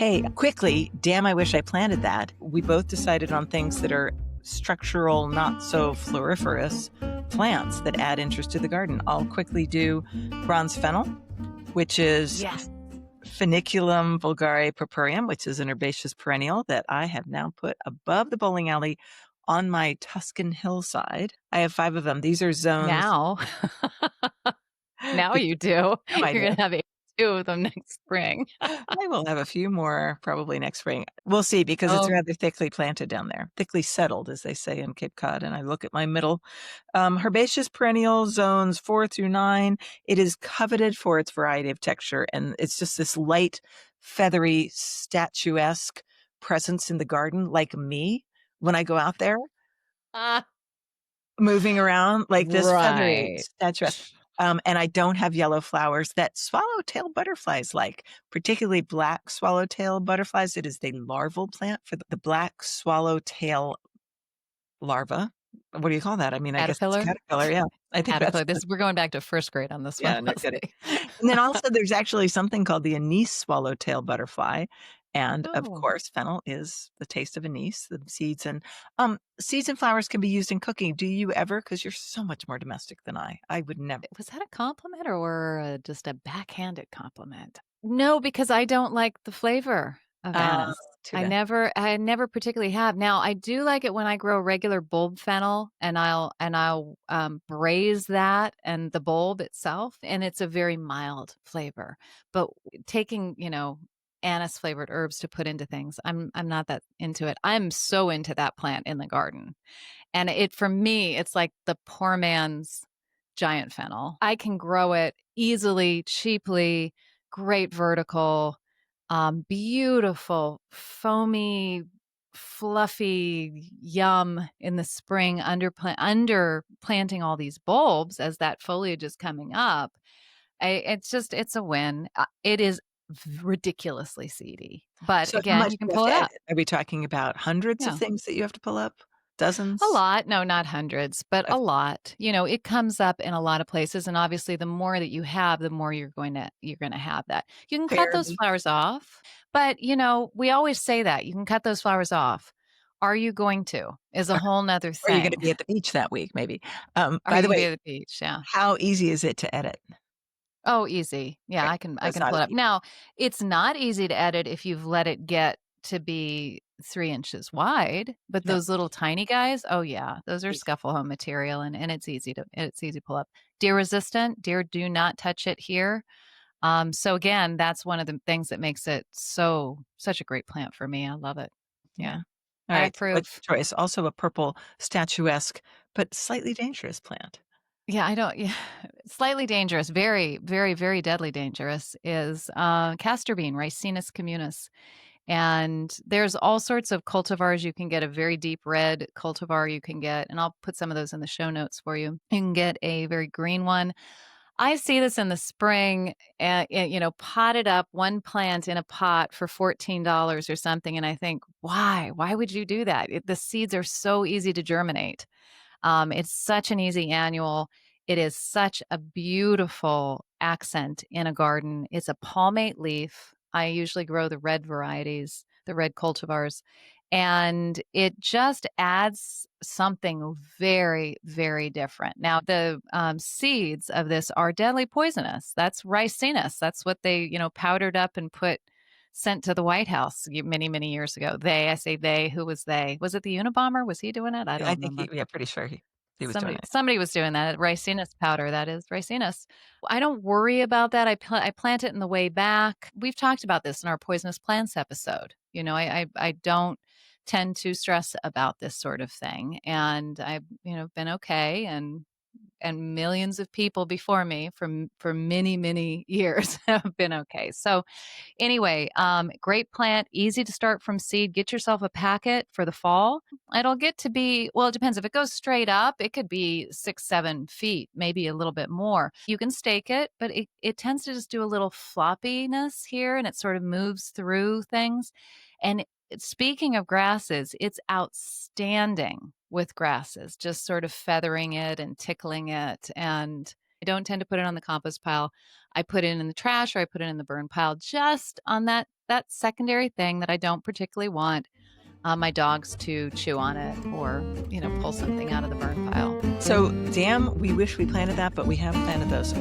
Hey, quickly, damn, I wish I planted that. We both decided on things that are structural, not so floriferous plants that add interest to the garden. I'll quickly do bronze fennel, which is Yes. Feniculum vulgare purpureum, which is an herbaceous perennial that I have now put above the bowling alley on my Tuscan hillside. I have 5 of them. These are zones. Now. Now you do. Now I You're do. going to have 82 of them next spring. I will have a few more probably next spring. We'll see, because it's Oh, rather thickly planted down there, thickly settled, as they say in Cape Cod. And I look at my middle herbaceous perennial zones 4 through 9. It is coveted for its variety of texture, and it's just this light, feathery, statuesque presence in the garden, like me when I go out there ah, moving around, like this feathery, right. statuesque. And I don't have yellow flowers that swallowtail butterflies like, particularly black swallowtail butterflies. It is the larval plant for the black swallowtail larva. What do you call that? I mean, I guess it's Caterpillar? caterpillar. Yeah, I think that's Caterpillar. We're going back to first grade on this one, yeah, no kidding. Leslie. And then also there's actually something called the anise swallowtail butterfly. And of Oh, course, fennel is the taste of anise, the seeds and flowers can be used in cooking. Do you ever? Because you're so much more domestic than I. I would never. was that a compliment or just a backhanded compliment? No, because I don't like the flavor of anise. Too I bad. never particularly have. Now, I do like it when I grow regular bulb fennel, and I'll braise that and the bulb itself, and it's a very mild flavor. But taking, anise flavored herbs to put into things, I'm not that into it. I'm so into that plant in the garden. And for me, it's like the poor man's giant fennel. I can grow it easily, cheaply, great vertical, beautiful, foamy, fluffy yum in the spring under planting all these bulbs as that foliage is coming up. It's a win. It is ridiculously seedy, but So how again, much you can do you have pull to it up. edit? Are we talking about hundreds of Yeah. things that you have to pull up? A Dozens? lot. No, not hundreds, but a Okay. lot. It comes up in a lot of places, and obviously the more that you have, the more you're going to have that. You can cut those Fairly. flowers off, but we always say that you can cut those flowers off. Are you going to? Is a whole nother Or you're gonna thing. be at the beach that week, maybe. Are By you the going to be way, at the beach? Yeah. how easy is it to edit? Oh, easy. Yeah, Right. I That's can not pull as it up. easy. Now, it's not easy to edit if you've let it get to be 3 inches wide, but No, those little tiny guys, oh yeah, those are easy. scuffle home material, and it's easy to pull up. Deer resistant, deer do not touch it here. So again, that's one of the things that makes it such a great plant for me. I love it. Yeah, Yeah. All I right, so what's approve. your choice? Also a purple statuesque, but slightly dangerous plant. Yeah, I don't. Yeah, slightly dangerous, very, very, very deadly dangerous is castor bean, Ricinus communis. And there's all sorts of cultivars. You can get a very deep red cultivar you can get, and I'll put some of those in the show notes for you. You can get a very green one. I see this in the spring, potted up one plant in a pot for $14 or something. And I think, why? Why would you do that? The seeds are so easy to germinate. It's such an easy annual. It is such a beautiful accent in a garden. It's a palmate leaf. I usually grow the red varieties, the red cultivars, and it just adds something very, very different. Now, the seeds of this are deadly poisonous. That's ricinus. That's what they, powdered up and sent to the White House many, many years ago. I say they, who was they? Was it the Unabomber? Was he doing it? I Yeah, I don't think remember. pretty sure he was doing Somebody was doing that. Ricinus powder, that is ricinus. I don't worry about that. I plant it in the way back. We've talked about this in our poisonous plants episode. I don't tend to stress about this sort of thing, and I've been okay, and millions of people before me for many, many years have been okay. So anyway, great plant, easy to start from seed. Get yourself a packet for the fall. It'll get to be, well, it depends. If it goes straight up, it could be 6, 7 feet, maybe a little bit more. You can stake it, but it tends to just do a little floppiness here, and it sort of moves through things. And speaking of grasses, it's outstanding with grasses, just sort of feathering it and tickling it. And I don't tend to put it on the compost pile. I put it in the trash, or I put it in the burn pile just on that that secondary thing that I don't particularly want my dogs to chew on it or, pull something out of the burn pile. So, damn, we wish we planted that, but we haven't planted those.